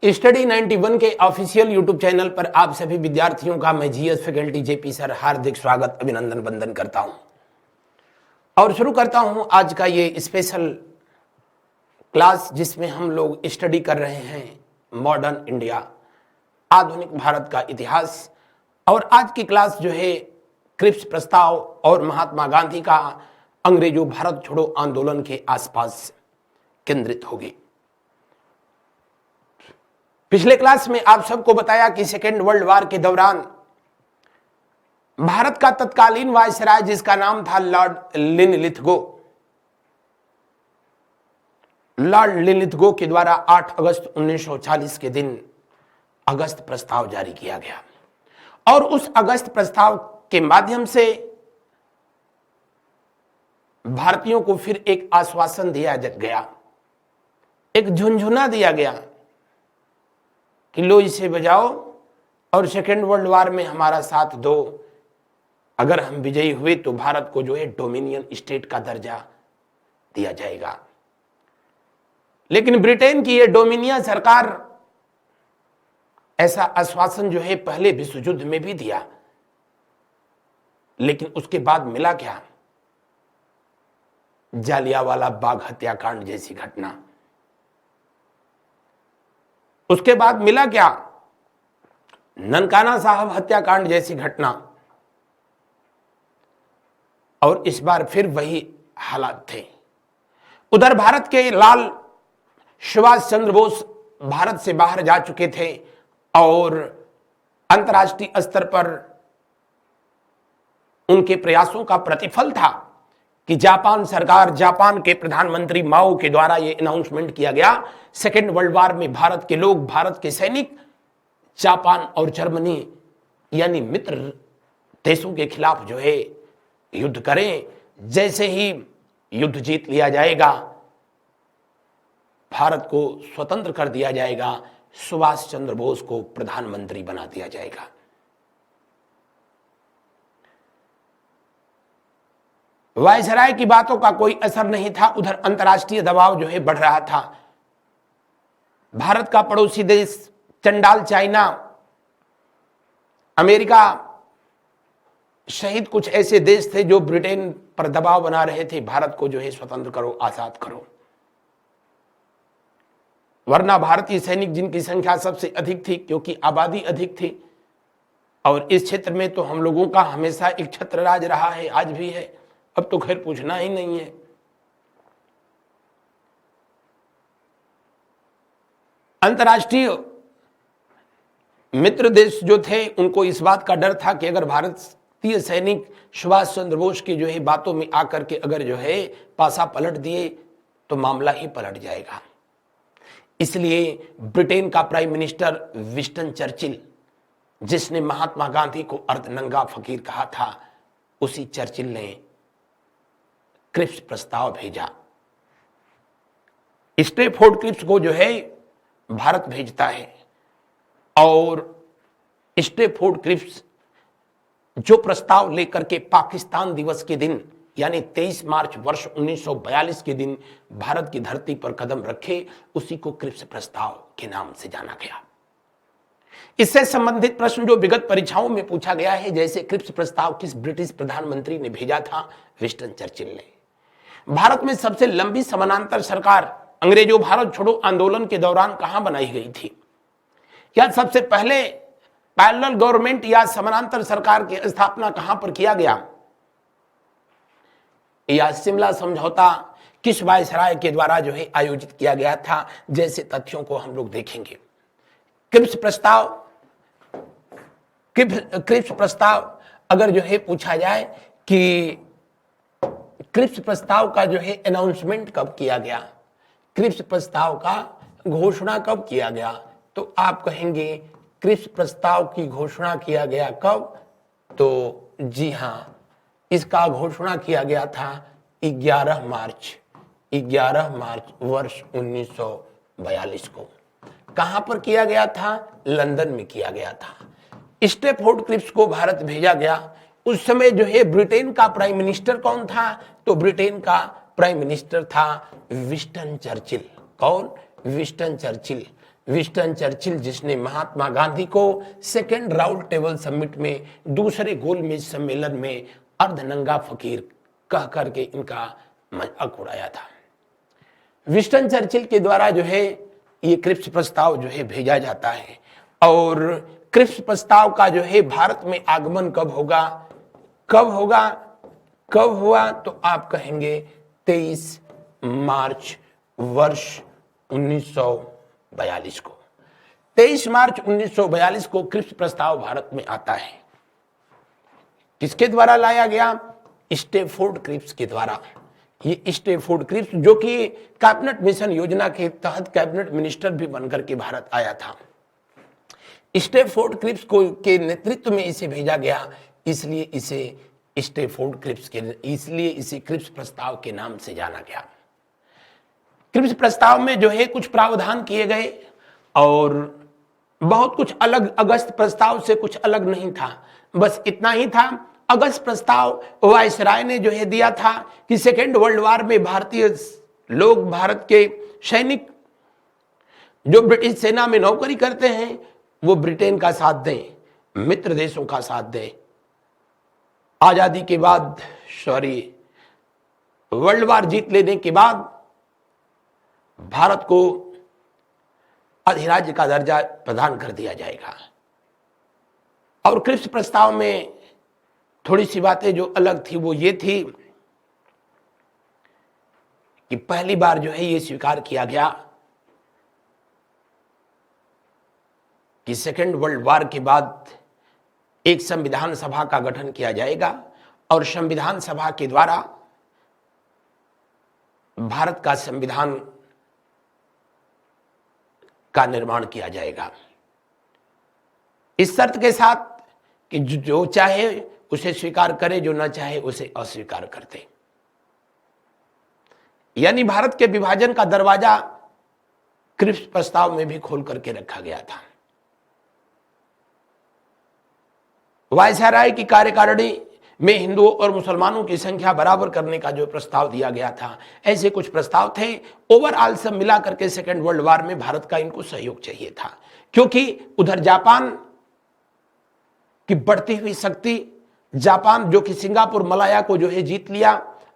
Study 91 के official YouTube channel पर आप सभी विद्यार्थियों का मैं जीएस फैकल्टी जेपी सर हार्दिक स्वागत अभिनंदन वंदन करता हूं और शुरू करता हूं आज का ये स्पेशल क्लास जिसमें हम लोग स्टडी कर रहे हैं मॉडर्न इंडिया, आधुनिक भारत का इतिहास। और आज की क्लास जो है क्रिप्स प्रस्ताव और महात्मा गांधी का अंग्रेजों भारत छोड़ो आंदोलन के आसपास केंद्रित होगी। पिछले क्लास में आप सबको बताया कि सेकेंड वर्ल्ड वॉर के दौरान भारत का तत्कालीन वायसराय जिसका नाम था लॉर्ड लिनलिथगो के द्वारा 8 अगस्त 1940 के दिन अगस्त प्रस्ताव जारी किया गया और उस अगस्त प्रस्ताव के माध्यम से भारतीयों को फिर एक आश्वासन दिया गया, एक झुनझुना दिया गया कि लो इसे बजाओ और सेकेंड वर्ल्ड वॉर में हमारा साथ दो। अगर हम विजयी हुए तो भारत को जो है डोमिनियन स्टेट का दर्जा दिया जाएगा। लेकिन ब्रिटेन की ये डोमिनियन सरकार ऐसा आश्वासन जो है पहले विश्व युद्ध में भी दिया, लेकिन उसके बाद मिला क्या? जालियांवाला बाग हत्याकांड जैसी घटना। उसके बाद मिला क्या? ननकाना साहब हत्याकांड जैसी घटना। और इस बार फिर वही हालात थे। उधर भारत के लाल सुभाष चंद्र बोस भारत से बाहर जा चुके थे और अंतर्राष्ट्रीय स्तर पर उनके प्रयासों का प्रतिफल था कि जापान सरकार, जापान के प्रधानमंत्री माओ के द्वारा यह अनाउंसमेंट किया गया, सेकेंड वर्ल्ड वॉर में भारत के लोग, भारत के सैनिक जापान और जर्मनी यानी मित्र देशों के खिलाफ जो है युद्ध करें। जैसे ही युद्ध जीत लिया जाएगा, भारत को स्वतंत्र कर दिया जाएगा, सुभाष चंद्र बोस को प्रधानमंत्री बना दिया जाएगा। वायसराय की बातों का कोई असर नहीं था। उधर अंतर्राष्ट्रीय दबाव जो है बढ़ रहा था। भारत का पड़ोसी देश चंडाल चाइना, अमेरिका सहित कुछ ऐसे देश थे जो ब्रिटेन पर दबाव बना रहे थे, भारत को जो है स्वतंत्र करो, आजाद करो। वरना भारतीय सैनिक जिनकी संख्या सबसे अधिक थी, क्योंकि आबादी अधिक थी और इस क्षेत्र में तो हम लोगों का हमेशा एक छत्र राज रहा है, आज भी है, अब तो खैर पूछना ही नहीं है। अंतर्राष्ट्रीय मित्र देश जो थे उनको इस बात का डर था कि अगर भारतीय सैनिक सुभाष चंद्र बोस की जो है बातों में आकर के अगर जो है पासा पलट दिए तो मामला ही पलट जाएगा। इसलिए ब्रिटेन का प्राइम मिनिस्टर विंस्टन चर्चिल, जिसने महात्मा गांधी को अर्धनंगा फकीर कहा था, उसी चर्चिल ने क्रिप्स प्रस्ताव भेजा। स्टैफोर्ड क्रिप्स को जो है भारत भेजता है और स्टैफोर्ड क्रिप्स जो प्रस्ताव लेकर के पाकिस्तान दिवस के दिन यानी 23 मार्च वर्ष 1942 के दिन भारत की धरती पर कदम रखे, उसी को क्रिप्स प्रस्ताव के नाम से जाना गया। इससे संबंधित प्रश्न जो विगत परीक्षाओं में पूछा गया है, जैसे क्रिप्स प्रस्ताव किस ब्रिटिश प्रधानमंत्री ने भेजा था? विंस्टन चर्चिल ने। भारत में सबसे लंबी समानांतर सरकार अंग्रेजों भारत छोड़ो आंदोलन के दौरान कहां बनाई गई थी? क्या सबसे पहले पैरेलल गवर्नमेंट या समानांतर सरकार की स्थापना कहां पर किया गया? या सिमला समझौता किस वायसराय के द्वारा जो है आयोजित किया गया था? जैसे तथ्यों को हम लोग देखेंगे। क्रिप्स प्रस्ताव अगर जो है पूछा जाए कि क्रिप्स प्रस्ताव का जो है अनाउंसमेंट कब किया गया, क्रिप्स प्रस्ताव का घोषणा कब किया गया, तो आप कहेंगे क्रिप्स प्रस्ताव की घोषणा किया गया कब? तो जी हां, इसका घोषणा किया गया था 11 मार्च वर्ष 1942 को। कहां पर किया गया था? लंदन में किया गया था। स्टैफोर्ड क्रिप्स को भारत भेजा गया। उस समय जो है ब्रिटेन का प्राइम मिनिस्टर कौन था? तो ब्रिटेन का प्राइम मिनिस्टर था विंस्टन चर्चिल। कौन? Winston Churchill. विंस्टन चर्चिल, जिसने महात्मा गांधी को सेकेंड राउंड टेबल समिट में दूसरे गोलमेज सम्मेलन में अर्धनंगा फकीर कह करके इनका मजाक उड़ाया था। विंस्टन चर्चिल के द्वारा जो है ये क्रिप्स प्रस्ताव जो है भेजा जाता है, और क्रिप्स प्रस्ताव का जो है भारत में आगमन कब होगा, कब हुआ, तो आप कहेंगे 23 मार्च वर्ष 1942 को। 23 मार्च 1942 को क्रिप्स प्रस्ताव भारत में आता है। किसके द्वारा लाया गया? स्टैफोर्ड क्रिप्स के द्वारा। ये स्टैफोर्ड क्रिप्स, जो कि कैबिनेट मिशन योजना के तहत कैबिनेट मिनिस्टर भी बनकर के भारत आया था, स्टैफोर्ड क्रिप्स को के नेतृत्व में इसे भेजा गया, इसलिए इसे स्टैफोर्ड क्रिप्स इसे क्रिप्स प्रस्ताव के नाम से जाना गया। क्रिप्स प्रस्ताव में जो है कुछ प्रावधान किए गए और बहुत कुछ अलग, अगस्त प्रस्ताव से कुछ अलग नहीं था, बस इतना ही था। अगस्त प्रस्ताव वायसराय ने जो है दिया था कि सेकेंड वर्ल्ड वॉर में भारतीय लोग, भारत के सैनिक जो ब्रिटिश सेना में नौकरी करते हैं, वो ब्रिटेन का साथ दें, मित्र देशों का साथ दें। आजादी के बाद, वर्ल्ड वॉर जीत लेने के बाद भारत को अधिराज्य का दर्जा प्रदान कर दिया जाएगा। और क्रिप्स प्रस्ताव में थोड़ी सी बातें जो अलग थी वो ये थी कि पहली बार जो है ये स्वीकार किया गया कि सेकेंड वर्ल्ड वॉर के बाद एक संविधान सभा का गठन किया जाएगा और संविधान सभा के द्वारा भारत का संविधान का निर्माण किया जाएगा, इस शर्त के साथ कि जो चाहे उसे स्वीकार करे, जो ना चाहे उसे अस्वीकार करते। यानी भारत के विभाजन का दरवाजा क्रिप्स प्रस्ताव में भी खोल करके रखा गया था। वायसराय की कार्यकारिणी में हिंदुओं और मुसलमानों की संख्या बराबर करने का जो प्रस्ताव दिया गया था, ऐसे कुछ प्रस्ताव थे। ओवरऑल सब मिला करके सेकेंड वर्ल्ड वॉर में भारत का इनको सहयोग चाहिए था, क्योंकि उधर जापान की बढ़ती हुई शक्ति, जापान जो कि सिंगापुर मलाया को जो है जीत लिया,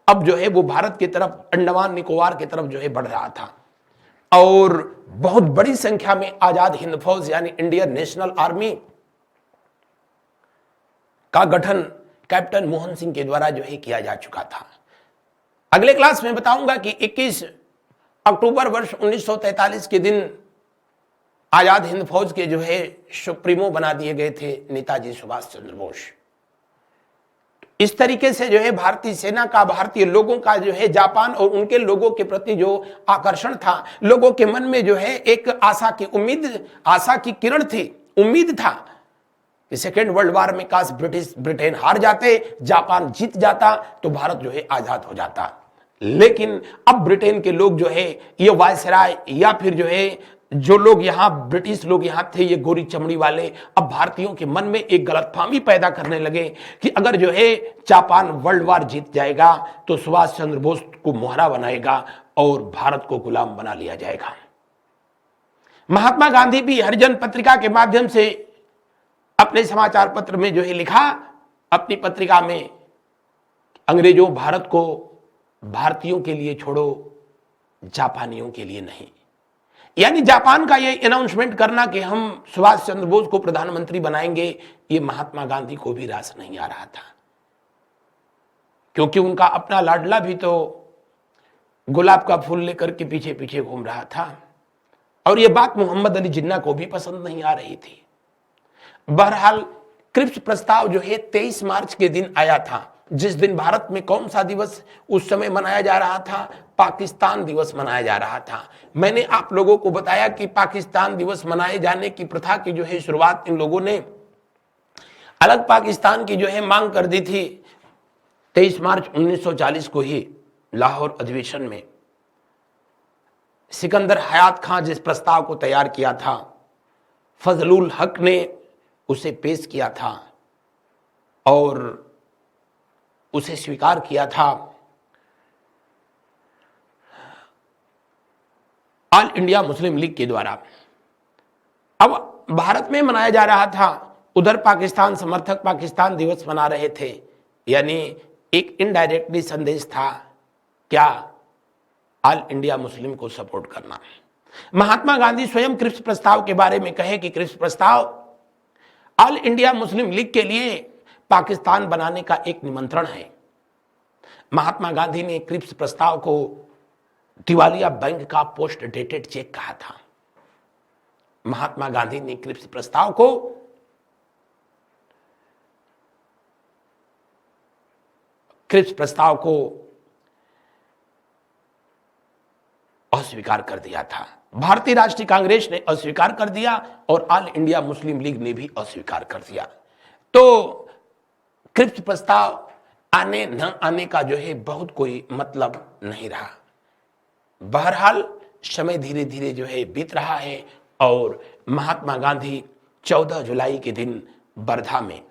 अब जो है वो भारत की तरफ, अंडमान निकोबार की तरफ जो है बढ़ रहा था, और बहुत बड़ी संख्या में आजाद हिंद फौज यानी इंडियन नेशनल आर्मी का गठन कैप्टन मोहन सिंह के द्वारा जो है किया जा चुका था। अगले क्लास में बताऊंगा कि 21 अक्टूबर वर्ष 1943 के दिन आजाद हिंद फौज के जो है सुप्रीमो बना दिए गए थे नेताजी सुभाष चंद्र बोस। इस तरीके से जो है भारतीय सेना का, भारतीय लोगों का जो है जापान और उनके लोगों के प्रति जो आकर्षण था, लोगों के मन में जो है एक आशा की किरण थी, उम्मीद था कि सेकेंड वर्ल्ड वॉर में काश ब्रिटेन हार जाते, जापान जीत जाता तो भारत जो है आजाद हो जाता। लेकिन अब ब्रिटेन के लोग जो है, ये वायसराय या फिर जो है जो लोग यहां ब्रिटिश लोग यहां थे, ये गोरी चमड़ी वाले, अब भारतीयों के मन में एक गलतफहमी पैदा करने लगे कि अगर जो है जापान वर्ल्ड वॉर जीत जाएगा तो सुभाष चंद्र बोस को मोहरा बनाएगा और भारत को गुलाम बना लिया जाएगा। महात्मा गांधी भी हरिजन पत्रिका के माध्यम से अपने समाचार पत्र में जो है लिखा, अपनी पत्रिका में, अंग्रेजों भारत को भारतीयों के लिए छोड़ो, जापानियों के लिए नहीं। यानी जापान का ये अनाउंसमेंट करना कि हम सुभाष चंद्र बोस को प्रधानमंत्री बनाएंगे, ये महात्मा गांधी को भी रास नहीं आ रहा था, क्योंकि उनका अपना लाडला भी तो गुलाब का फूल लेकर के पीछे पीछे घूम रहा था, और ये बात मोहम्मद अली जिन्ना को भी पसंद नहीं आ रही थी। बहरहाल क्रिप्स प्रस्ताव जो है 23 मार्च के दिन आया था, जिस दिन भारत में कौन सा दिवस उस समय मनाया जा रहा था? पाकिस्तान दिवस मनाया जा रहा था। मैंने आप लोगों को बताया कि पाकिस्तान दिवस मनाए जाने की प्रथा की जो है शुरुआत इन लोगों ने अलग पाकिस्तान की जो है मांग कर दी थी 23 मार्च 1940 को ही लाहौर अधिवेशन में। सिकंदर हयात खां जिस प्रस्ताव को तैयार किया था, फजलुल हक ने उसे पेश किया था और उसे स्वीकार किया था ऑल इंडिया मुस्लिम लीग के द्वारा। अब भारत में मनाया जा रहा था, उधर पाकिस्तान समर्थक पाकिस्तान दिवस मना रहे थे, यानी एक इनडायरेक्टली संदेश था क्या, ऑल इंडिया मुस्लिम को सपोर्ट करना। महात्मा गांधी स्वयं क्रिप्स प्रस्ताव के बारे में कहे कि क्रिप्स प्रस्ताव ऑल इंडिया मुस्लिम लीग के लिए पाकिस्तान बनाने का एक निमंत्रण है। महात्मा गांधी ने क्रिप्स प्रस्ताव को दिवालिया बैंक का पोस्ट डेटेड चेक कहा था। महात्मा गांधी ने क्रिप्स प्रस्ताव को अस्वीकार कर दिया था। भारतीय राष्ट्रीय कांग्रेस ने अस्वीकार कर दिया और ऑल इंडिया मुस्लिम लीग ने भी अस्वीकार कर दिया। तो क्रिप्स प्रस्ताव आने न आने का जो है बहुत कोई मतलब नहीं रहा। बहरहाल समय धीरे धीरे जो है बीत रहा है और महात्मा गांधी 14 जुलाई के दिन वर्धा में,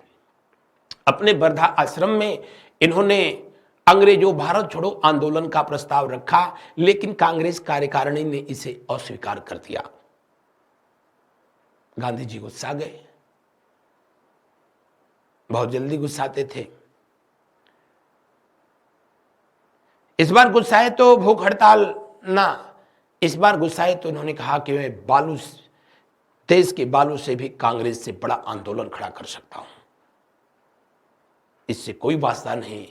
अपने वर्धा आश्रम में इन्होंने अंग्रेजों भारत छोड़ो आंदोलन का प्रस्ताव रखा, लेकिन कांग्रेस कार्यकारिणी ने इसे अस्वीकार कर दिया। गांधी जी गुस्सा गए, बहुत जल्दी गुस्साते थे। इस बार गुस्साए तो भूख हड़ताल ना, इस बार गुस्साए तो इन्होंने कहा कि मैं देश के बालू से भी कांग्रेस से बड़ा आंदोलन खड़ा कर सकता हूं, इससे कोई वास्ता नहीं।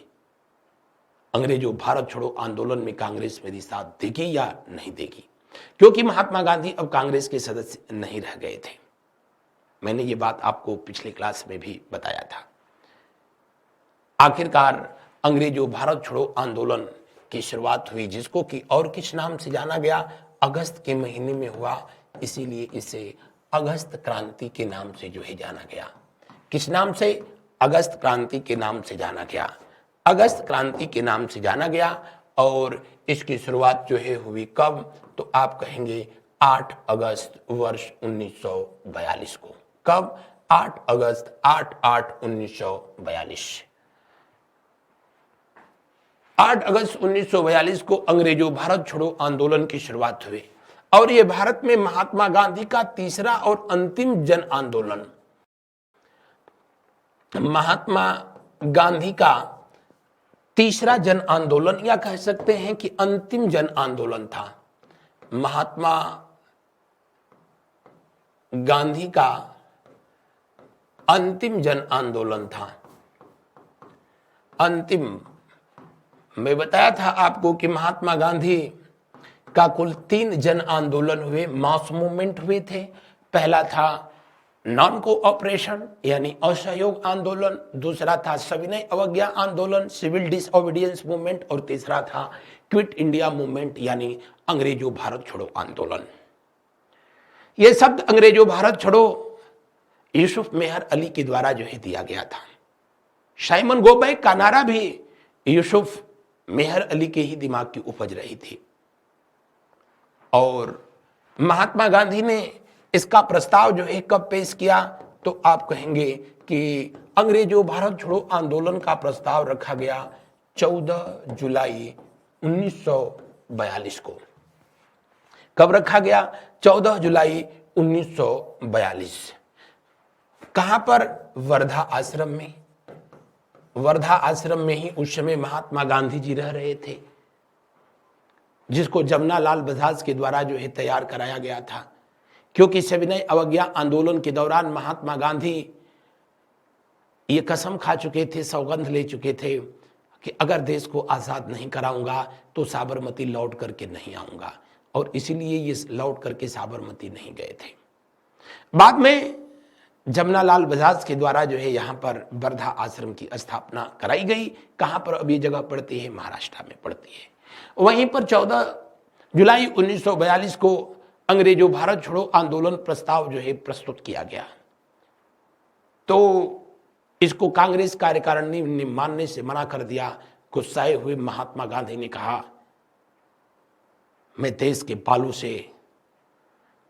अंग्रेजों भारत छोड़ो आंदोलन में कांग्रेस मेरी साथ देगी या नहीं देगी, क्योंकि महात्मा गांधी अब कांग्रेस के सदस्य नहीं रह गए थे। मैंने ये बात आपको पिछले क्लास में भी बताया था। आखिरकार अंग्रेजों भारत छोड़ो आंदोलन की शुरुआत हुई, जिसको कि और किस नाम से जाना गया, अगस्त के महीने में हुआ, इसीलिए इसे अगस्त क्रांति के नाम से जो है जाना गया। किस नाम से? अगस्त क्रांति के नाम से जाना गया। अगस्त क्रांति के नाम से जाना गया और इसकी शुरुआत जो है हुई कब, तो आप कहेंगे 8 अगस्त वर्ष 1942 को। कब? 8 अगस्त 8/8/1942। 8 अगस्त 1942 को अंग्रेजों भारत छोड़ो आंदोलन की शुरुआत हुई और यह भारत में महात्मा गांधी का तीसरा और अंतिम जन आंदोलन, महात्मा गांधी का तीसरा जन आंदोलन या कह सकते हैं कि अंतिम जन आंदोलन था। महात्मा गांधी का अंतिम जन आंदोलन था। अंतिम, मैं बताया था आपको कि महात्मा गांधी का कुल 3 जन आंदोलन हुए, मास मूवमेंट हुए थे। पहला था नॉन कोऑपरेशन यानी असहयोग आंदोलन, दूसरा था सविनय अवज्ञा आंदोलन सिविल डिसओबीडियंस मूवमेंट और तीसरा था क्विट इंडिया मूवमेंट यानी अंग्रेजों भारत छोड़ो आंदोलन। यह शब्द अंग्रेजों भारत छोड़ो यूसुफ मेहर अली के द्वारा जो है दिया गया था। साइमन गो बैक का नारा भी यूसुफ मेहर अली के ही दिमाग की उपज रही थी और महात्मा गांधी ने इसका प्रस्ताव जो है कब पेश किया, तो आप कहेंगे कि अंग्रेजों भारत छोड़ो आंदोलन का प्रस्ताव रखा गया 14 जुलाई 1942 को। कब रखा गया? 14 जुलाई 1942। कहां पर? वर्धा आश्रम में। वर्धा आश्रम में ही उस समय महात्मा गांधी जी रह रहे थे, जिसको जमनालाल बजाज के द्वारा जो है तैयार कराया गया था, क्योंकि सविनय अवज्ञा आंदोलन के दौरान महात्मा गांधी ये कसम खा चुके थे, सौगंध ले चुके थे कि अगर देश को आजाद नहीं कराऊंगा तो साबरमती लौट करके नहीं आऊंगा, और इसीलिए ये लौट करके साबरमती नहीं गए थे। बाद में जमनालाल बजाज के द्वारा जो है यहाँ पर वर्धा आश्रम की स्थापना कराई गई। कहाँ पर अब ये जगह पड़ती है? महाराष्ट्र में पड़ती है। वहीं पर 14 जुलाई 1942 को अंग्रेजों भारत छोड़ो आंदोलन प्रस्ताव जो है प्रस्तुत किया गया, तो इसको कांग्रेस कार्यकारिणी ने मानने से मना कर दिया। गुस्साए हुए महात्मा गांधी ने कहा, मैं देश के बालू से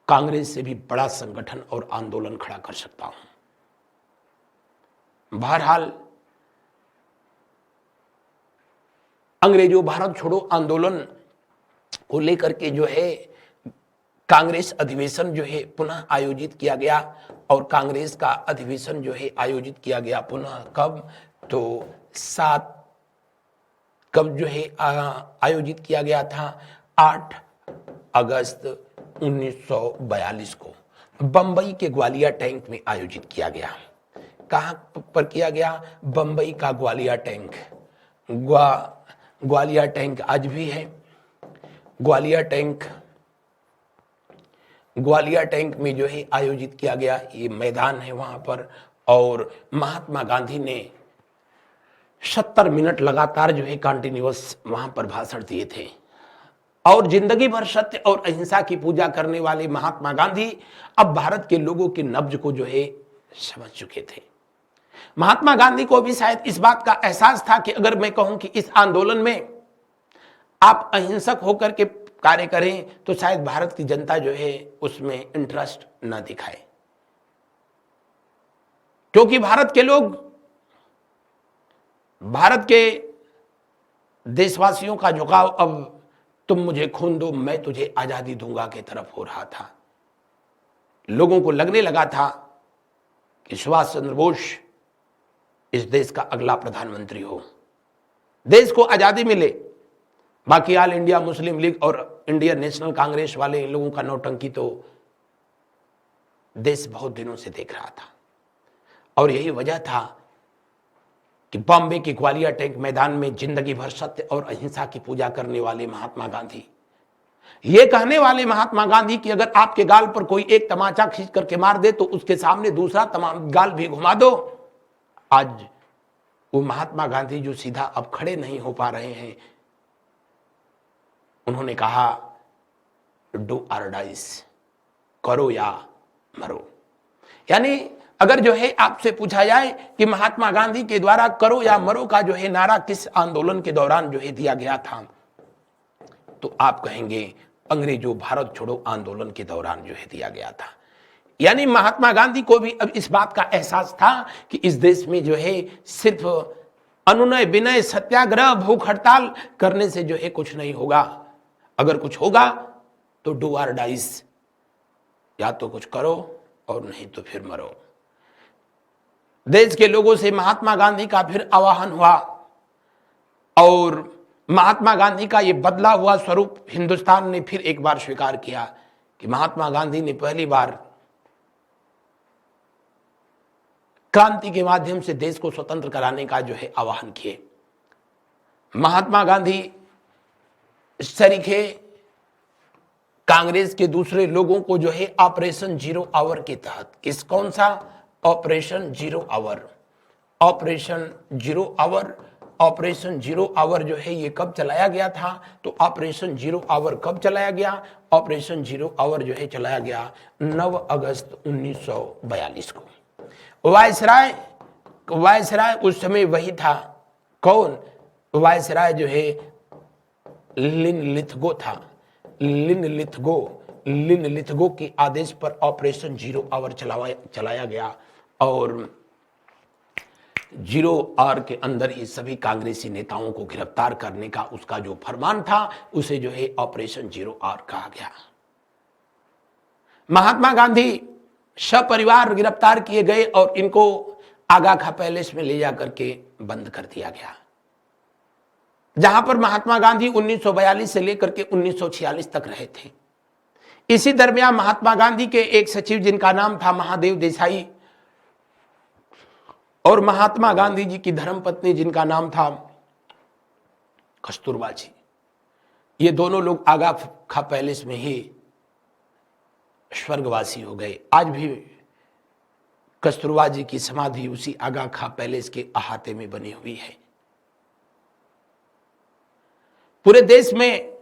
कांग्रेस से भी बड़ा संगठन और आंदोलन खड़ा कर सकता हूं। बहरहाल अंग्रेजों भारत छोड़ो आंदोलन को लेकर के जो है कांग्रेस अधिवेशन जो है पुनः आयोजित किया गया। और कांग्रेस का अधिवेशन जो है आयोजित किया गया पुनः कब, तो 7 कब जो है आयोजित किया गया था, 8 अगस्त 1942 को बंबई के ग्वालियर टैंक में आयोजित किया गया। कहां पर किया गया, बंबई का ग्वालियर टैंक। ग्वालियर टैंक आज भी है। ग्वालियर टैंक में जो है आयोजित किया गया, ये मैदान है वहां पर। और महात्मा गांधी ने 70 मिनट लगातार जो है कंटिन्यूअस वहां पर भाषण दिए थे। और जिंदगी भर सत्य और अहिंसा की पूजा करने वाले महात्मा गांधी अब भारत के लोगों के नब्ज को जो है समझ चुके थे। महात्मा गांधी को भी शायद इस बात का एहसास था कि अगर मैं कहूं कि इस आंदोलन में आप अहिंसक होकर के कार्य करें तो शायद भारत की जनता जो है उसमें इंटरेस्ट न दिखाए, क्योंकि भारत के लोग, भारत के देशवासियों का झुकाव अब तुम मुझे खून दो मैं तुझे आजादी दूंगा की तरफ हो रहा था। लोगों को लगने लगा था कि सुभाष चंद्र बोस इस देश का अगला प्रधानमंत्री हो, देश को आजादी मिले। बाकी ऑल इंडिया मुस्लिम लीग और इंडियन नेशनल कांग्रेस वाले इन लोगों का नौटंकी तो देश बहुत दिनों से देख रहा था। और यही वजह था कि बॉम्बे के ग्वालियर टैंक मैदान में जिंदगी भर सत्य और अहिंसा की पूजा करने वाले महात्मा गांधी, ये कहने वाले महात्मा गांधी कि अगर आपके गाल पर कोई एक तमाचा खींच करके मार दे तो उसके सामने दूसरा गाल भी घुमा दो। आज वो महात्मा गांधी जो सीधा अब खड़े नहीं हो पा रहे हैं, उन्होंने कहा डू और डाइस, करो या मरो। यानी अगर जो है आपसे पूछा जाए कि महात्मा गांधी के द्वारा करो या मरो का जो है नारा किस आंदोलन के दौरान जो है दिया गया था, तो आप कहेंगे अंग्रेजों भारत छोड़ो आंदोलन के दौरान जो है दिया गया था। यानी महात्मा गांधी को भी अब इस बात का एहसास था कि इस देश में जो है सिर्फ अनुनय विनय सत्याग्रह भूख हड़ताल करने से जो है कुछ नहीं होगा। अगर कुछ होगा तो डू और डाइस, या तो कुछ करो और नहीं तो फिर मरो। देश के लोगों से महात्मा गांधी का फिर आह्वान हुआ और महात्मा गांधी का यह बदला हुआ स्वरूप हिंदुस्तान ने फिर एक बार स्वीकार किया कि महात्मा गांधी ने पहली बार क्रांति के माध्यम से देश को स्वतंत्र कराने का जो है आह्वान किए। महात्मा गांधी इस तरीके कांग्रेस के दूसरे लोगों को जो है ऑपरेशन जीरो आवर के तहत, किस कौन सा operation zero hour, operation zero hour, operation zero hour जो है ये कब चलाया गया था, तो ऑपरेशन जीरो आवर कब चलाया गया, ऑपरेशन जीरो आवर जो है चलाया गया 9 अगस्त 1942 को। वायसराय उस समय वही था, कौन, वायसराय जो है लिनलिथगो था। लिनलिथगो के आदेश पर ऑपरेशन जीरो आवर चलाया गया और जीरो आवर के अंदर ही सभी कांग्रेसी नेताओं को गिरफ्तार करने का उसका जो फरमान था उसे जो है ऑपरेशन जीरो आवर कहा गया। महात्मा गांधी सपरिवार गिरफ्तार किए गए और इनको आगा खा पैलेस में ले जाकर के बंद कर दिया गया, जहां पर महात्मा गांधी 1942 से लेकर के 1946 तक रहे थे। इसी दरमियान महात्मा गांधी के एक सचिव जिनका नाम था महादेव देसाई और महात्मा गांधी जी की धर्मपत्नी जिनका नाम था कस्तूरबा जी, ये दोनों लोग आगा खा पैलेस में ही स्वर्गवासी हो गए। आज भी कस्तूरबा जी की समाधि उसी आगा खा पैलेस के अहाते में बनी हुई है। पूरे देश में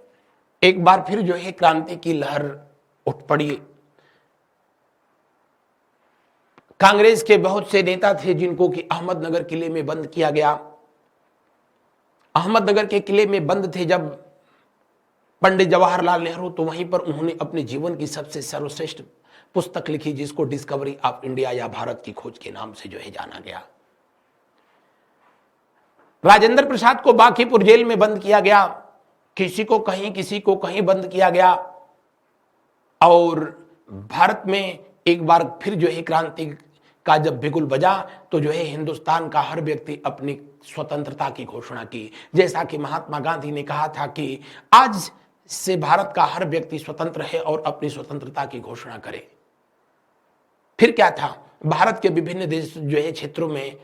एक बार फिर जो है क्रांति की लहर उठ पड़ी। कांग्रेस के बहुत से नेता थे जिनको कि अहमदनगर किले में बंद किया गया। अहमदनगर के किले में बंद थे जब पंडित जवाहरलाल नेहरू, तो वहीं पर उन्होंने अपने जीवन की सबसे सर्वश्रेष्ठ पुस्तक लिखी जिसको डिस्कवरी ऑफ इंडिया या भारत की खोज के नाम से जो है जाना गया। राजेंद्र प्रसाद को बांकीपुर जेल में बंद किया गया, किसी को कहीं बंद किया गया और भारत में एक बार फिर जो है क्रांति का जब बिगुल बजा तो जो है हिंदुस्तान का हर व्यक्ति अपनी स्वतंत्रता की घोषणा की। जैसा कि महात्मा गांधी ने कहा था कि आज से भारत का हर व्यक्ति स्वतंत्र है और अपनी स्वतंत्रता की घोषणा करे। फिर क्या था, भारत के विभिन्न देश जो है क्षेत्रों में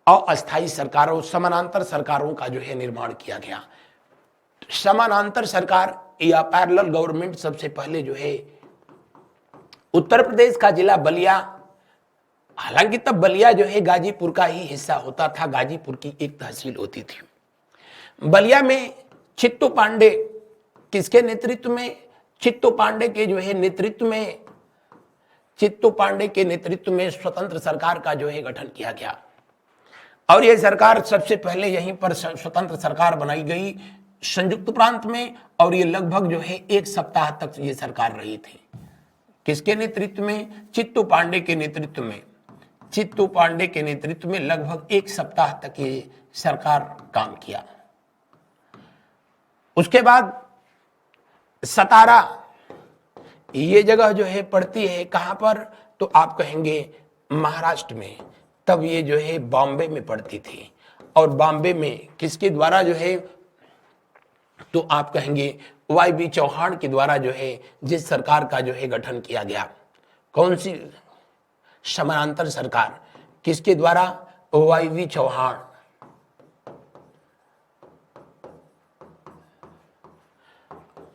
अस्थायी सरकारों, समानांतर सरकारों का जो है निर्माण किया गया। समानांतर सरकार या पैरेलल गवर्नमेंट सबसे पहले जो है उत्तर प्रदेश का जिला बलिया, हालांकि तब बलिया जो है गाजीपुर का ही हिस्सा होता था, गाजीपुर की एक तहसील होती थी। बलिया में चित्तू पांडे किसके नेतृत्व में, चित्तू पांडे के जो है नेतृत्व में, चित्तू पांडे के नेतृत्व में स्वतंत्र सरकार का जो है गठन किया गया। और यह सरकार सबसे पहले यहीं पर स्वतंत्र सरकार बनाई गई संयुक्त प्रांत में, और ये लगभग जो है एक सप्ताह तक ये सरकार रही थी। किसके नेतृत्व में, चित्तू पांडे के नेतृत्व में। चित्तू पांडे के नेतृत्व में लगभग एक सप्ताह तक ये सरकार काम किया। उसके बाद सतारा, ये जगह जो है पड़ती है कहां पर, तो आप कहेंगे महाराष्ट्र में। तब ये जो है बॉम्बे में पड़ती थी, और बॉम्बे में किसके द्वारा जो है, तो आप कहेंगे वाई.बी. चौहान के द्वारा जो है जिस सरकार का जो है गठन किया गया। कौन सी समानांतर सरकार, किसके द्वारा, वाई.बी. चौहान।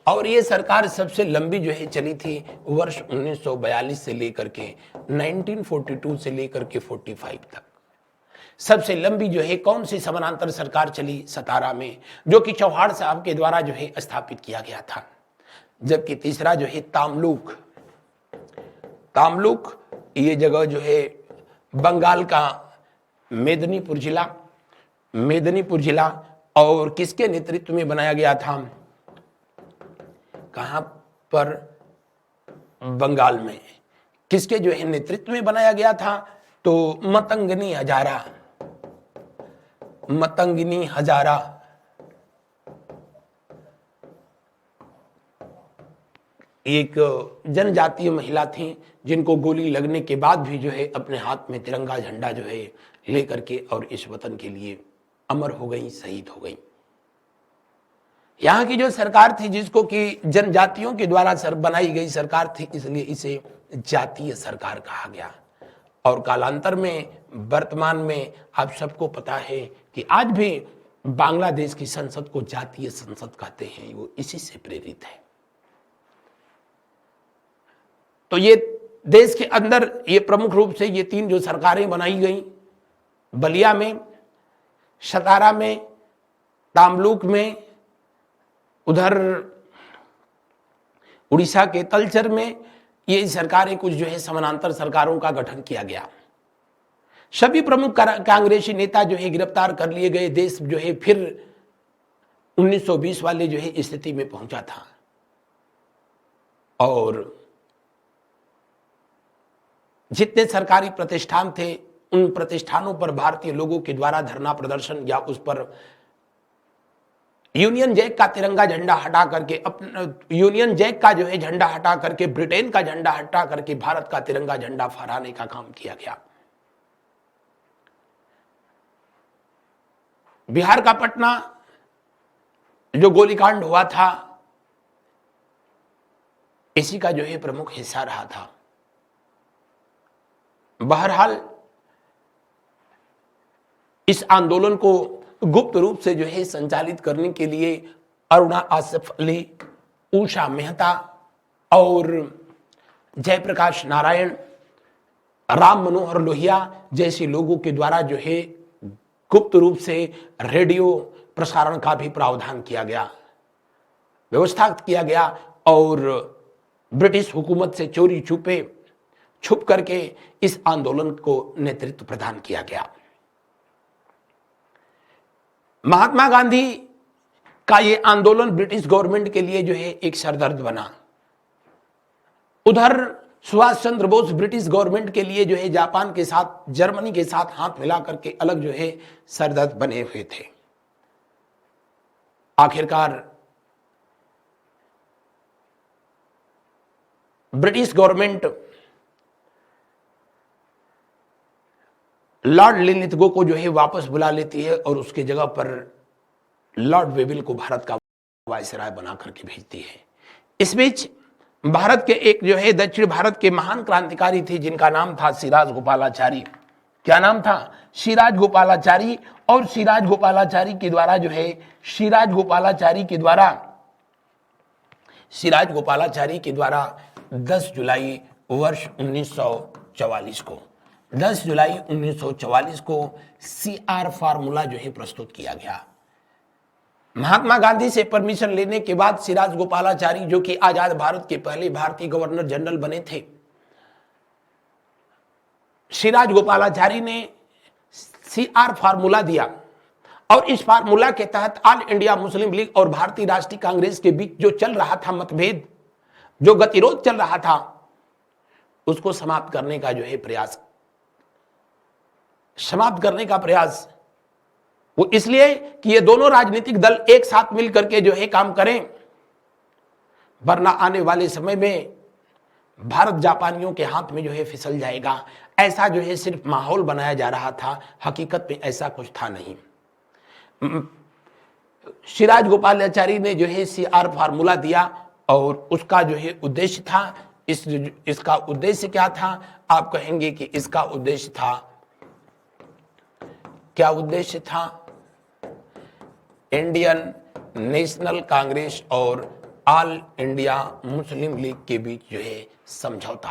और ये सरकार सबसे लंबी जो है चली थी वर्ष 1942 से लेकर के 1942 से लेकर के 45 तक। सबसे लंबी जो है कौन सी समानांतर सरकार चली, सतारा में, जो कि चौहान साहब के द्वारा जो है स्थापित किया गया था। जबकि तीसरा जो है तामलुक, तामलुक ये जगह जो है बंगाल का मेदिनीपुर जिला, मेदिनीपुर जिला, और किसके नेतृत्व में बनाया गया था, कहां पर, बंगाल में। किसके जो है नेतृत्व में बनाया गया था, तो मतंगनी हजारा, मतंगिनी हजारा। एक जनजातीय महिला थी जिनको गोली लगने के बाद भी जो है अपने हाथ में तिरंगा झंडा जो है लेकर के और इस वतन के लिए अमर हो गई, शहीद हो गई। यहाँ की जो सरकार थी, जिसको कि जनजातियों के द्वारा बनाई गई सरकार थी, इसलिए इसे जातीय सरकार कहा गया। और कालांतर में, वर्तमान में आप सबको पता है कि आज भी बांग्लादेश की संसद को जातीय संसद कहते हैं, वो इसी से प्रेरित है। तो ये देश के अंदर ये प्रमुख रूप से ये तीन जो सरकारें बनाई गई, बलिया में, सतारा में, तामलुक में, उधर उड़ीसा के तलचर में, ये सरकारें कुछ जो है समानांतर सरकारों का गठन किया गया। सभी प्रमुख कांग्रेसी नेता जो है गिरफ्तार कर लिए गए। देश जो है फिर 1920 वाले जो है स्थिति में पहुंचा था, और जितने सरकारी प्रतिष्ठान थे उन प्रतिष्ठानों पर भारतीय लोगों के द्वारा धरना प्रदर्शन या उस पर यूनियन जैक का तिरंगा झंडा हटा करके, यूनियन जैक का जो है झंडा हटा करके, ब्रिटेन का झंडा हटा करके भारत का तिरंगा झंडा फहराने का काम किया गया। बिहार का पटना जो गोलीकांड हुआ था, इसी का जो है प्रमुख हिस्सा रहा था। बहरहाल इस आंदोलन को गुप्त रूप से जो है संचालित करने के लिए अरुणा आसिफ अली, उषा मेहता और जयप्रकाश नारायण, राम मनोहर लोहिया जैसे लोगों के द्वारा जो है गुप्त रूप से रेडियो प्रसारण का भी प्रावधान किया गया, व्यवस्था किया गया, और ब्रिटिश हुकूमत से चोरी छुपे छुप करके इस आंदोलन को नेतृत्व प्रदान किया गया। महात्मा गांधी का ये आंदोलन ब्रिटिश गवर्नमेंट के लिए जो है एक सरदर्द बना। उधर सुभाष चंद्र बोस ब्रिटिश गवर्नमेंट के लिए जो है जापान के साथ, जर्मनी के साथ हाथ मिला करके अलग जो है सरदर्द बने हुए थे। आखिरकार ब्रिटिश गवर्नमेंट लॉर्ड लिनलिथगो को जो है वापस बुला लेती है और उसके जगह पर लॉर्ड वेविल को भारत का वायसराय बना करके भेजती है। इस बीच भारत के एक जो है दक्षिण भारत के महान क्रांतिकारी थे जिनका नाम था सिराज गोपालाचारी। क्या नाम था? सिराज गोपालाचारी। और सिराज गोपालाचारी के द्वारा जो है सिराज गोपालाचारी के द्वारा 10 जुलाई वर्ष 1944 को 10 जुलाई 1944 को CR फार्मूला जो है प्रस्तुत किया गया। महात्मा गांधी से परमिशन लेने के बाद सिराज गोपालाचारी, जो कि आजाद भारत के पहले भारतीय गवर्नर जनरल बने थे, सिराज गोपालाचारी ने CR फार्मूला दिया और इस फार्मूला के तहत ऑल इंडिया मुस्लिम लीग और भारतीय राष्ट्रीय कांग्रेस के बीच जो चल रहा था मतभेद, जो गतिरोध चल रहा था, उसको समाप्त करने का प्रयास वो इसलिए कि ये दोनों राजनीतिक दल एक साथ मिलकर के जो है काम करें, वरना आने वाले समय में भारत जापानियों के हाथ में जो है फिसल जाएगा। ऐसा जो है सिर्फ माहौल बनाया जा रहा था, हकीकत में ऐसा कुछ था नहीं। सिराज गोपालाचारी ने जो है CR फार्मूला दिया और उसका जो है उद्देश्य था, इसका उद्देश्य क्या था? आप कहेंगे कि इसका उद्देश्य था, क्या उद्देश्य था? इंडियन नेशनल कांग्रेस और ऑल इंडिया मुस्लिम लीग के बीच जो है समझौता।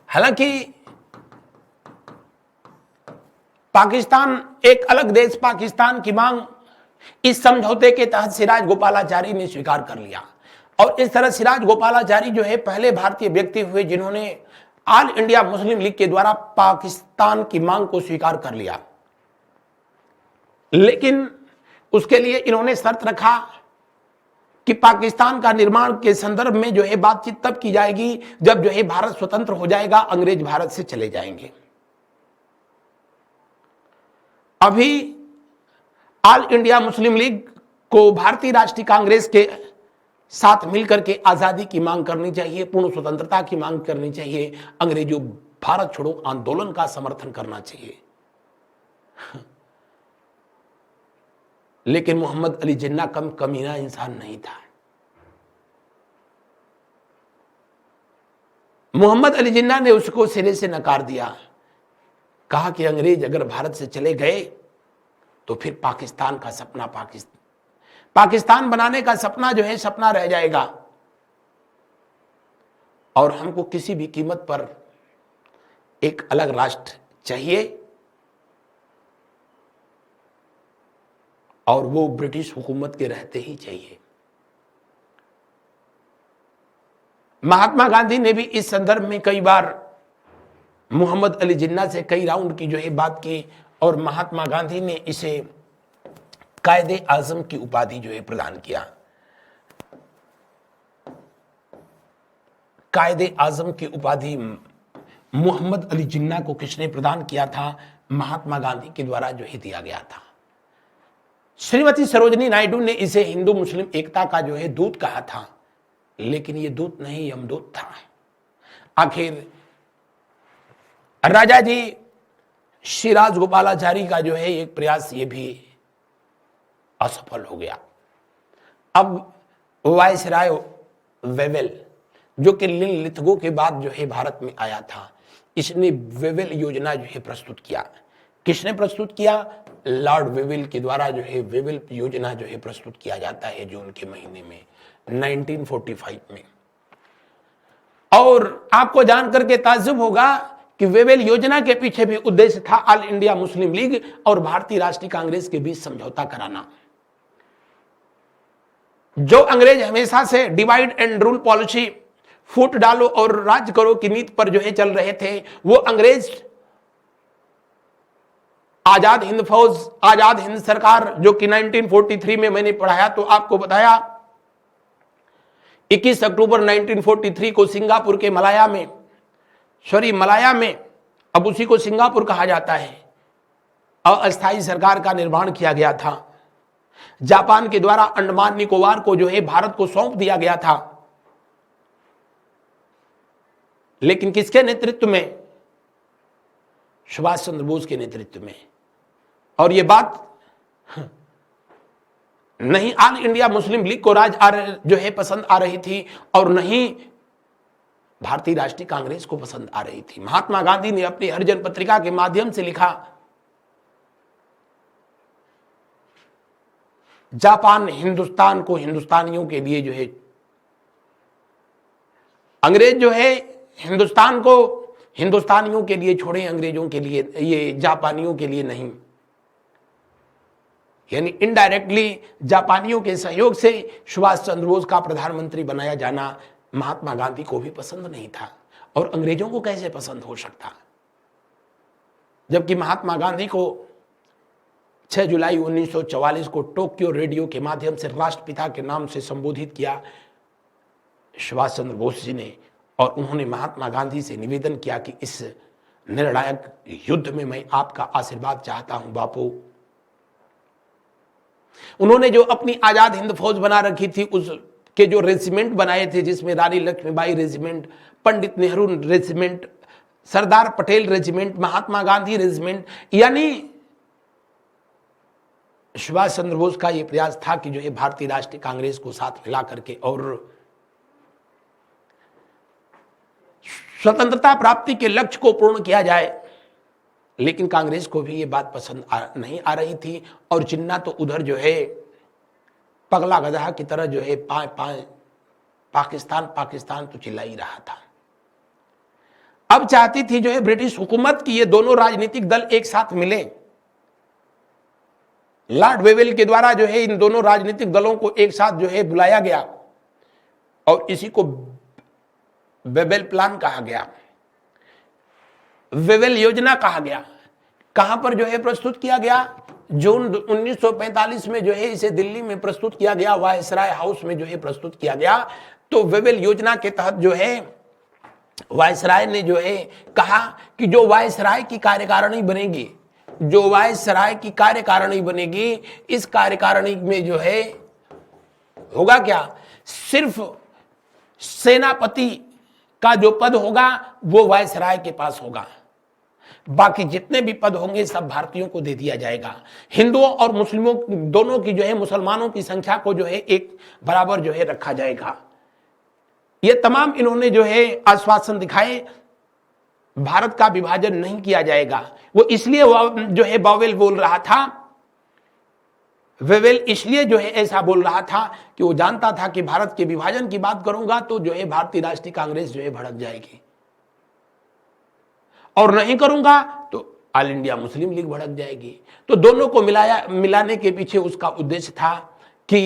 हालांकि पाकिस्तान एक अलग देश, पाकिस्तान की मांग इस समझौते के तहत सिराज गोपालाचारी ने स्वीकार कर लिया और इस तरह सिराज गोपालाचारी जो है पहले भारतीय व्यक्ति हुए जिन्होंने ऑल इंडिया मुस्लिम लीग के द्वारा पाकिस्तान की मांग को स्वीकार कर लिया। लेकिन उसके लिए इन्होंने शर्त रखा कि पाकिस्तान का निर्माण के संदर्भ में जो है बातचीत तब की जाएगी जब जो है भारत स्वतंत्र हो जाएगा, अंग्रेज भारत से चले जाएंगे। अभी ऑल इंडिया मुस्लिम लीग को भारतीय राष्ट्रीय कांग्रेस के साथ मिलकर के आजादी की मांग करनी चाहिए, पूर्ण स्वतंत्रता की मांग करनी चाहिए, अंग्रेजों भारत छोड़ो आंदोलन का समर्थन करना चाहिए। लेकिन मोहम्मद अली जिन्ना कम कमीना इंसान नहीं था। मोहम्मद अली जिन्ना ने उसको सिरे से नकार दिया, कहा कि अंग्रेज अगर भारत से चले गए तो फिर पाकिस्तान का सपना, पाकिस्तान बनाने का सपना जो है सपना रह जाएगा और हमको किसी भी कीमत पर एक अलग राष्ट्र चाहिए और वो ब्रिटिश हुकूमत के रहते ही चाहिए। महात्मा गांधी ने भी इस संदर्भ में कई बार मोहम्मद अली जिन्ना से कई राउंड की जो है बात की और महात्मा गांधी ने इसे कायदे आजम की उपाधि जो है प्रदान किया। कायदे आजम की उपाधि मोहम्मद अली जिन्ना को किसने प्रदान किया था? महात्मा गांधी के द्वारा जो है दिया गया था। श्रीमती सरोजनी नायडू ने इसे हिंदू मुस्लिम एकता का जो है दूत कहा था, लेकिन ये दूत नहीं यमदूत था। आखिर राजा जी सिराज गोपालाचारी का जो है एक प्रयास ये भी असफल हो गया। अब वायसराय वेवेल, जो कि लिनलिथगो के बाद जो है भारत में आया था, इसने वेवेल योजना जो है प्रस्तुत किया। किसने प्रस्तुत किया? लॉर्ड वेवेल के द्वारा जो है वेवेल योजना जो है प्रस्तुत किया जाता है जून के महीने में 1945 में। और आपको जानकर के ताज्जुब होगा कि वेवेल योजना के पीछे भी उद्देश्य था ऑल इंडिया मुस्लिम लीग और भारतीय राष्ट्रीय कांग्रेस के बीच समझौता कराना। जो अंग्रेज हमेशा से डिवाइड एंड रूल पॉलिसी, फूट डालो और राज करो की नीति पर जो है चल रहे थे, वो अंग्रेज आजाद हिंद फौज, आजाद हिंद सरकार, जो कि 1943 में मैंने पढ़ाया तो आपको बताया 21 अक्टूबर 1943 को सिंगापुर के मलाया में, अब उसी को सिंगापुर कहा जाता है, अस्थायी सरकार का निर्माण किया गया था। जापान के द्वारा अंडमान निकोबार को जो है भारत को सौंप दिया गया था। लेकिन किसके नेतृत्व में? सुभाष चंद्र बोस के नेतृत्व में। और ये बात नहीं ऑल इंडिया मुस्लिम लीग को जो है पसंद आ रही थी और नहीं भारतीय राष्ट्रीय कांग्रेस को पसंद आ रही थी। महात्मा गांधी ने अपनी हरिजन पत्रिका के माध्यम से लिखा, जापान हिंदुस्तान को हिंदुस्तानियों के लिए जो है, अंग्रेज जो है हिंदुस्तान को हिंदुस्तानियों के लिए छोड़े, अंग्रेजों के लिए, ये जापानियों के लिए नहीं। यानी इनडायरेक्टली जापानियों के सहयोग से सुभाष चंद्र बोस का प्रधानमंत्री बनाया जाना महात्मा गांधी को भी पसंद नहीं था, और अंग्रेजों को कैसे पसंद हो सकता? जबकि महात्मा गांधी को 6 जुलाई 1944 को टोक्यो रेडियो के माध्यम से राष्ट्रपिता के नाम से संबोधित किया सुभाष चंद्र बोस जी ने, और उन्होंने महात्मा गांधी से निवेदन किया कि इस निर्णायक युद्ध में मैं आपका आशीर्वाद चाहता हूं बापू। उन्होंने जो अपनी आजाद हिंद फौज बना रखी थी, उसके जो रेजिमेंट बनाए थे, जिसमें रानी Lakshmibai regiment, Pandit Nehru regiment, Sardar Patel regiment, Mahatma Gandhi regiment, यानी सुभाष चंद्र बोस का यह प्रयास था कि जो है भारतीय राष्ट्रीय कांग्रेस को साथ मिला करके और स्वतंत्रता प्राप्ति के लक्ष्य को पूर्ण किया जाए। लेकिन कांग्रेस को भी ये बात पसंद नहीं आ रही थी, और जिन्ना तो उधर जो है पगला गधा की तरह जो है पाए पाए पाकिस्तान पाकिस्तान तो चिल्ला ही रहा था। अब चाहती थी जो है ब्रिटिश हुकूमत की ये दोनों राजनीतिक दल एक साथ मिले। लॉर्ड वेवेल के द्वारा जो है इन दोनों राजनीतिक दलों को एक साथ जो है बुलाया गया, और इसी को वेवेल प्लान कहा गया, वेवेल योजना कहा गया। कहां पर जो है प्रस्तुत किया गया? जून 1945 में जो है इसे दिल्ली में प्रस्तुत किया गया, वायसराय हाउस में जो है प्रस्तुत किया गया। तो वेवेल योजना के तहत जो है वायसराय ने जो है कहा कि जो वायसराय की कार्यकारिणी बनेगी, जो वायसराय की कार्यकारिणी बनेगी, इस कार्यकारिणी में जो है होगा क्या? सिर्फ सेनापति का जो पद होगा वो वायसराय के पास होगा, बाकी जितने भी पद होंगे सब भारतीयों को दे दिया जाएगा। हिंदुओं और मुस्लिमों दोनों की जो है, मुसलमानों की संख्या को जो है एक बराबर जो है रखा जाएगा। ये तमाम इन्होंने जो है आश्वासन दिखाए। भारत का विभाजन नहीं किया जाएगा। वो इसलिए जो है वेवेल बोल रहा था, वेवेल इसलिए जो है ऐसा बोल रहा था कि वो जानता था कि भारत के विभाजन की बात करूंगा तो जो है भारतीय राष्ट्रीय कांग्रेस जो है भड़क जाएगी, और नहीं करूंगा तो ऑल इंडिया मुस्लिम लीग भड़क जाएगी। तो दोनों को मिलाने के पीछे उसका उद्देश्य था कि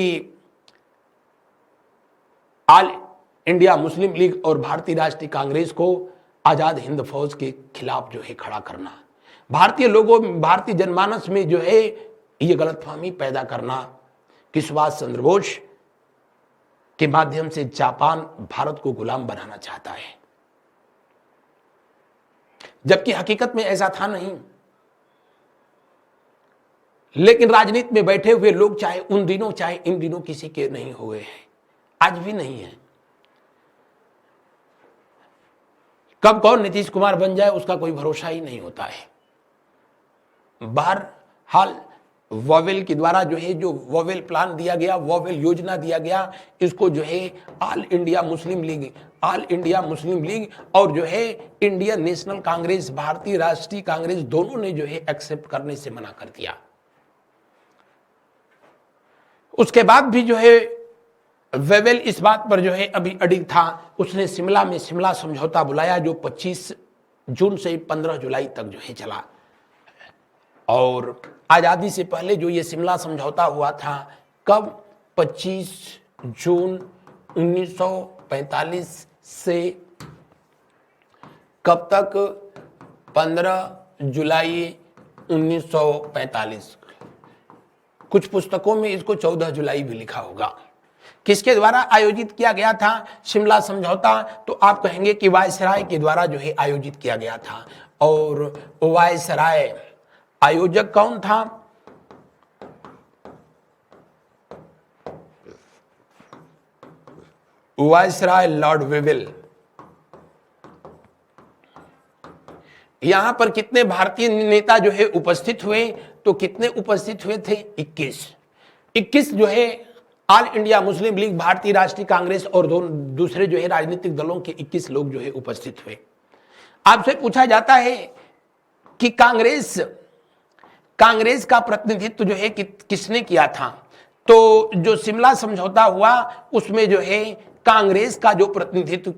ऑल इंडिया मुस्लिम लीग और भारतीय राष्ट्रीय कांग्रेस को आजाद हिंद फौज के खिलाफ जो है खड़ा करना, भारतीय लोगों, भारतीय जनमानस में जो है ये गलतफहमी पैदा करना कि सुभाष चंद्र बोस के माध्यम से जापान भारत को गुलाम बनाना चाहता है, जबकि हकीकत में ऐसा था नहीं। लेकिन राजनीति में बैठे हुए लोग चाहे उन दिनों चाहे इन दिनों किसी के नहीं हुए हैं, आज भी नहीं है। कब कौन नीतीश कुमार बन जाए उसका कोई भरोसा ही नहीं होता है। बहरहाल वेवेल के द्वारा जो है, जो वेवेल प्लान दिया गया, वेवेल योजना दिया गया, इसको जो है ऑल इंडिया मुस्लिम लीग और जो है इंडियन नेशनल कांग्रेस, भारतीय राष्ट्रीय कांग्रेस, दोनों ने जो है एक्सेप्ट करने से मना कर दिया। उसके बाद भी जो है वेवेल इस बात पर जो है अभी अडिग था। उसने शिमला में शिमला समझौता बुलाया, जो 25 जून से 15 जुलाई तक जो है चला। और आजादी से पहले जो ये शिमला समझौता हुआ था, कब? 25 जून 1945 से कब तक? 15 जुलाई 1945। कुछ पुस्तकों में इसको 14 जुलाई भी लिखा होगा। किसके द्वारा आयोजित किया गया था शिमला समझौता? तो आप कहेंगे कि वायसराय के द्वारा जो है आयोजित किया गया था। और वायसराय आयोजक कौन था? Viceroy Lord Wavell. यहां पर कितने भारतीय नेता जो है उपस्थित हुए, तो कितने उपस्थित हुए थे? 21 जो है ऑल इंडिया मुस्लिम लीग, भारतीय राष्ट्रीय कांग्रेस और दूसरे जो है राजनीतिक दलों के 21 लोग जो है उपस्थित हुए। आपसे पूछा जाता है कि कांग्रेस का प्रतिनिधित्व जो है किसने किया था? तो जो शिमला समझौता हुआ उसमें जो है कांग्रेस का जो प्रतिनिधित्व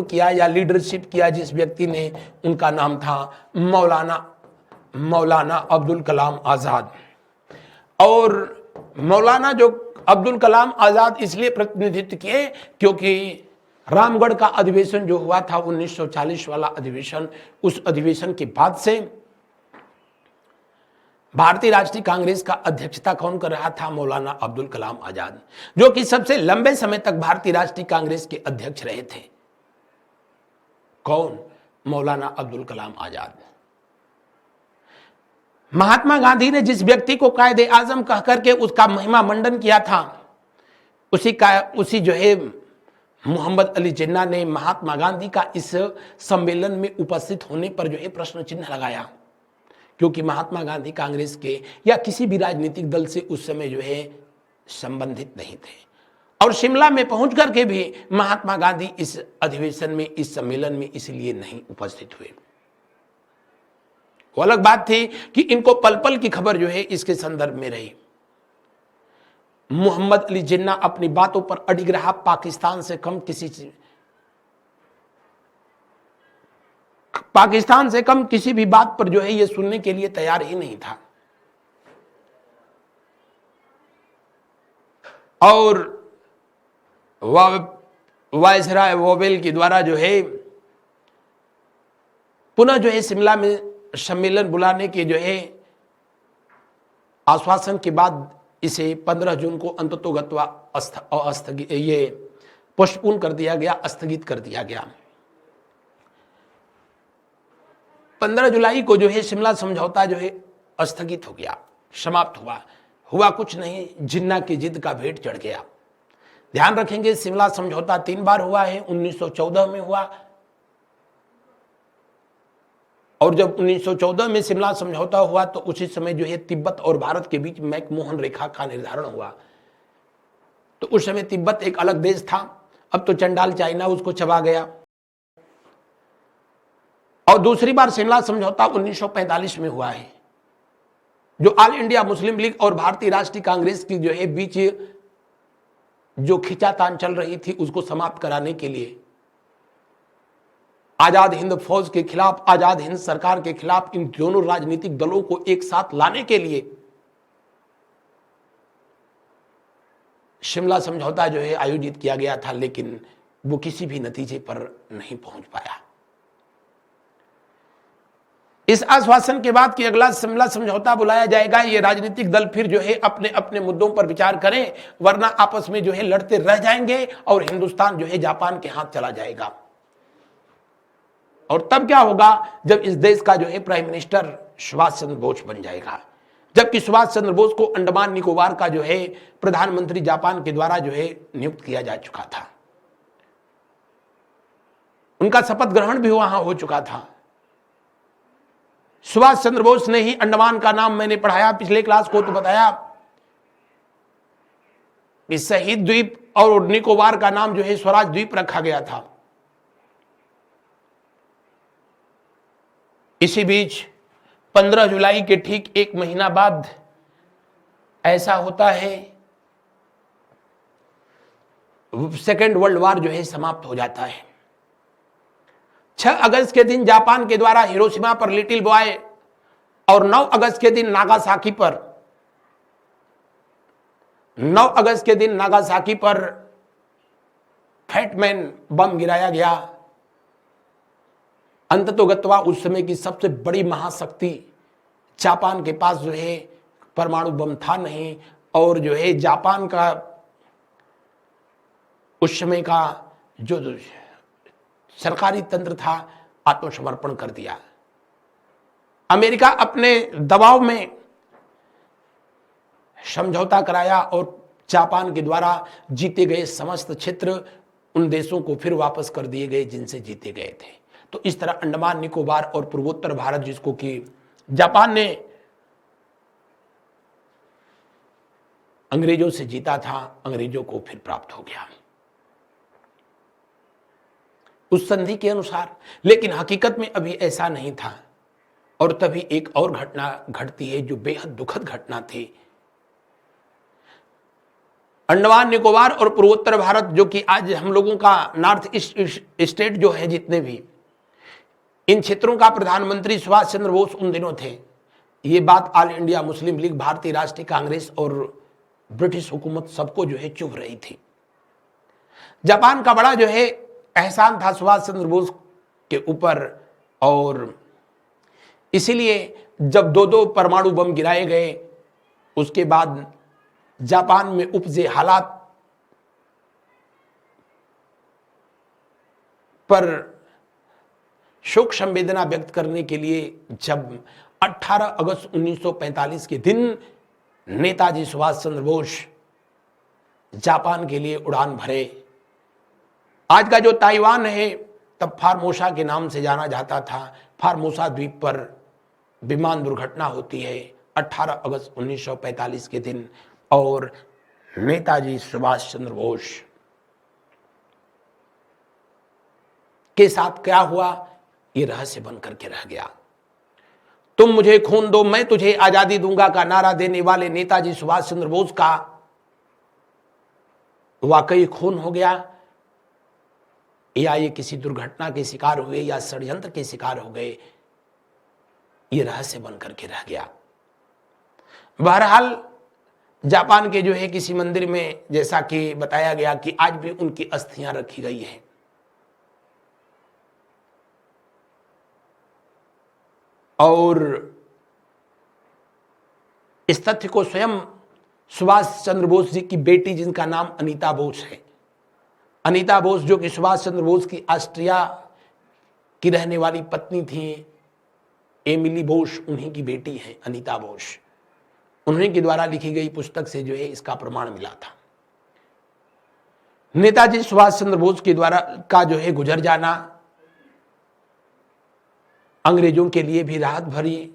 किया या लीडरशिप किया जिस व्यक्ति ने, उनका नाम था मौलाना अब्दुल कलाम आजाद। और मौलाना जो अब्दुल कलाम आजाद इसलिए प्रतिनिधित्व किए क्योंकि रामगढ़ का अधिवेशन जो हुआ था 1940 वाला अधिवेशन, उस अधिवेशन के बाद से भारतीय राष्ट्रीय कांग्रेस का अध्यक्षता कौन कर रहा था? मौलाना अब्दुल कलाम आजाद, जो कि सबसे लंबे समय तक भारतीय राष्ट्रीय कांग्रेस के अध्यक्ष रहे थे। कौन? मौलाना अब्दुल कलाम आजाद। महात्मा गांधी ने जिस व्यक्ति को कायदे आजम कह करके उसका महिमा मंडन किया था, उसी जो है मोहम्मद अली जिन्ना ने महात्मा गांधी का इस सम्मेलन में उपस्थित होने पर जो है प्रश्न चिन्ह लगाया, क्योंकि महात्मा गांधी कांग्रेस के या किसी भी राजनीतिक दल से उस समय जो है संबंधित नहीं थे। और शिमला में पहुंच करके भी महात्मा गांधी इस अधिवेशन में, इस सम्मेलन में इसलिए नहीं उपस्थित हुए। वो अलग बात थी कि इनको पल पल की खबर जो है इसके संदर्भ में रही। मोहम्मद अली जिन्ना अपनी बातों पर अडिग रहा, पाकिस्तान से कम किसी भी बात पर जो है ये सुनने के लिए तैयार ही नहीं था। और वायसराय वोवेल के द्वारा जो है पुनः जो है शिमला में सम्मेलन बुलाने के जो है आश्वासन के बाद इसे 15 जून को अंततोगत्वा ये पोस्टपोन कर दिया गया, स्थगित कर दिया गया। 15 जुलाई को जो है शिमला समझौता जो है स्थगित हो गया, समाप्त हुआ कुछ नहीं, जिन्ना की जिद का भेंट चढ़ गया। ध्यान रखेंगे शिमला समझौता 3 बार हुआ है। 1914 में हुआ, और जब 1914 में शिमला समझौता हुआ तो उसी समय जो है तिब्बत और भारत के बीच मैकमोहन रेखा का निर्धारण हुआ। तो उस समय तिब्बत एक अलग देश था, अब तो चंडाल चाइना उसको चबा गया। और दूसरी बार शिमला समझौता 1945 में हुआ है, जो ऑल इंडिया मुस्लिम लीग और भारतीय राष्ट्रीय कांग्रेस की जो है बीच जो खिंचातान चल रही थी उसको समाप्त कराने के लिए, आजाद हिंद फौज के खिलाफ, आजाद हिंद सरकार के खिलाफ इन दोनों राजनीतिक दलों को एक साथ लाने के लिए शिमला समझौता जो है आयोजित किया गया था, लेकिन वो किसी भी नतीजे पर नहीं पहुंच पाया। इस आश्वासन के बाद कि अगला शिमला समझौता बुलाया जाएगा, ये राजनीतिक दल फिर जो है अपने अपने मुद्दों पर विचार करें, वरना आपस में जो है लड़ते रह जाएंगे और हिंदुस्तान जो है जापान के हाथ चला जाएगा। और तब क्या होगा? जब इस देश का जो है प्राइम मिनिस्टर सुभाष चंद्र बोस बन जाएगा, जबकि सुभाष चंद्र बोस को अंडमान निकोबार का जो है प्रधानमंत्री जापान के द्वारा जो है नियुक्त किया जा चुका था। उनका शपथ ग्रहण भी वहां हो चुका था। सुभाष चंद्र बोस ने ही अंडमान का नाम, मैंने पढ़ाया पिछले क्लास को तो बताया कि शहीद द्वीप और निकोबार का नाम जो है स्वराज द्वीप रखा गया था। इसी बीच 15 जुलाई के ठीक 1 महीना बाद ऐसा होता है, सेकेंड वर्ल्ड वॉर जो है समाप्त हो जाता है। 6 अगस्त के दिन जापान के द्वारा हिरोशिमा पर लिटिल बॉय और 9 अगस्त के दिन नागासाकी पर फैटमैन बम गिराया गया। अंततोगत्वा उस समय की सबसे बड़ी महाशक्ति जापान के पास जो है परमाणु बम था नहीं, और जो है जापान का उस समय का जो सरकारी तंत्र था आत्मसमर्पण कर दिया। अमेरिका अपने दबाव में समझौता कराया और जापान के द्वारा जीते गए समस्त क्षेत्र उन देशों को फिर वापस कर दिए गए जिनसे जीते गए थे। तो इस तरह अंडमान निकोबार और पूर्वोत्तर भारत, जिसको कि जापान ने अंग्रेजों से जीता था, अंग्रेजों को फिर प्राप्त हो गया उस संधि के अनुसार। लेकिन हकीकत में अभी ऐसा नहीं था। और तभी एक और घटना घटती है जो बेहद दुखद घटना थी। अंडमान निकोबार और पूर्वोत्तर भारत, जो कि आज हम लोगों का नॉर्थ ईस्ट स्टेट जो है, जितने भी इन क्षेत्रों का प्रधानमंत्री सुभाष चंद्र बोस उन दिनों थे। ये बात ऑल इंडिया मुस्लिम लीग, भारतीय राष्ट्रीय कांग्रेस और ब्रिटिश हुकूमत सबको जो है चुभ रही थी। जापान का बड़ा जो है एहसान था सुभाष चंद्र बोस के ऊपर, और इसीलिए जब दो दो परमाणु बम गिराए गए, उसके बाद जापान में उपजे हालात पर शोक संवेदना व्यक्त करने के लिए जब 18 अगस्त 1945 के दिन नेताजी सुभाष चंद्र बोस जापान के लिए उड़ान भरे। आज का जो ताइवान है तब फार्मोसा के नाम से जाना जाता था। फार्मोसा द्वीप पर विमान दुर्घटना होती है 18 अगस्त 1945 के दिन, और नेताजी सुभाष चंद्र बोस के साथ क्या हुआ ये रहस्य बन करके रह गया। तुम मुझे खून दो मैं तुझे आजादी दूंगा का नारा देने वाले नेताजी सुभाष चंद्र बोस का वाकई खून हो गया, या ये किसी दुर्घटना के शिकार हुए या षड्यंत्र के शिकार हो गए, ये रहस्य बन करके रह गया। बहरहाल जापान के जो है किसी मंदिर में, जैसा कि बताया गया कि आज भी उनकी अस्थियां रखी गई हैं। और इस तथ्य को स्वयं सुभाष चंद्र बोस जी की बेटी, जिनका नाम अनीता बोस है, अनीता बोस जो कि सुभाष चंद्र बोस की ऑस्ट्रिया की रहने वाली पत्नी थी, एमिली बोस, उन्हीं की बेटी है अनीता बोस। उन्हीं के द्वारा लिखी गई पुस्तक से जो है इसका प्रमाण मिला था। नेताजी सुभाष चंद्र बोस के द्वारा का जो है गुजर जाना अंग्रेजों के लिए भी राहत भरी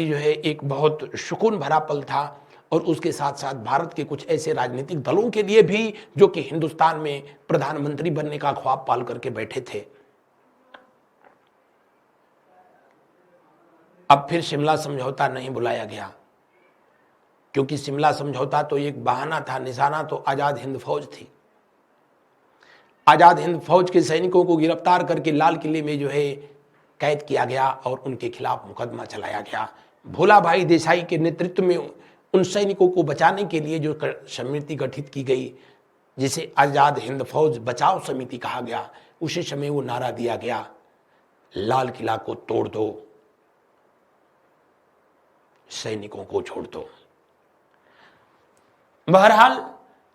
जो है एक बहुत सुकून भरा पल था, और उसके साथ साथ भारत के कुछ ऐसे राजनीतिक दलों के लिए भी जो कि हिंदुस्तान में प्रधानमंत्री बनने का ख्वाब पाल करके बैठे थे। अब फिर शिमला समझौता नहीं बुलाया गया, क्योंकि शिमला समझौता तो एक बहाना था, निशाना तो आजाद हिंद फौज थी। आजाद हिंद फौज के सैनिकों को गिरफ्तार करके लाल किले में जो है कैद किया गया और उनके खिलाफ मुकदमा चलाया गया। भोला भाई देसाई के नेतृत्व में उन सैनिकों को बचाने के लिए जो समिति गठित की गई, जिसे आजाद हिंद फौज बचाव समिति कहा गया, उसी समय वो नारा दिया गया, लाल किला को तोड़ दो, सैनिकों को छोड़ दो। बहरहाल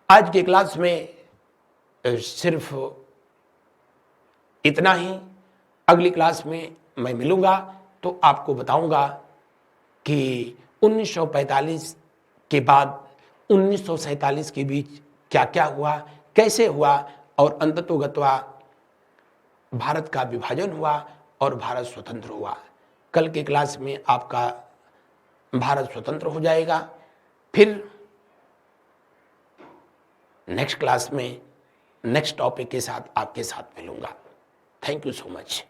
आज के क्लास में सिर्फ इतना ही। अगली क्लास में मैं मिलूंगा तो आपको बताऊंगा कि 1945 के बाद 1947 के बीच क्या क्या हुआ, कैसे हुआ, और अंततोगत्वा भारत का विभाजन हुआ और भारत स्वतंत्र हुआ। कल के क्लास में आपका भारत स्वतंत्र हो जाएगा। फिर नेक्स्ट क्लास में नेक्स्ट टॉपिक के साथ आपके साथ मिलूंगा। Thank you so much.